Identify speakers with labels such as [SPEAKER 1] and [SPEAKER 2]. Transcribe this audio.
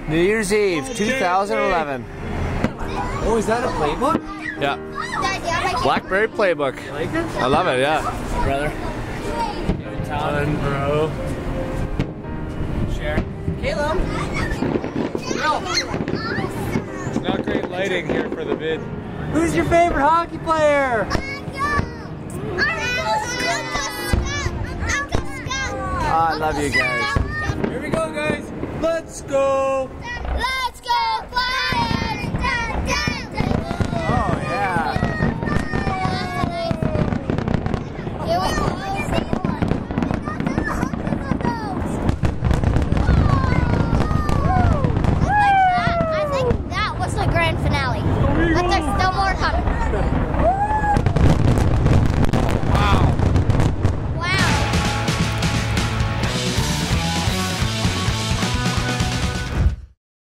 [SPEAKER 1] New Year's Eve, 2011.
[SPEAKER 2] Oh, is that a playbook?
[SPEAKER 1] Yeah. Blackberry playbook.
[SPEAKER 2] You like it?
[SPEAKER 1] I love it, yeah.
[SPEAKER 2] Brother.
[SPEAKER 1] Fun, bro.
[SPEAKER 2] Share. Caleb.
[SPEAKER 1] It's not great lighting here for the vid.
[SPEAKER 2] Who's your favorite hockey player?
[SPEAKER 1] I love you guys.
[SPEAKER 2] Here we go, guys. Let's go.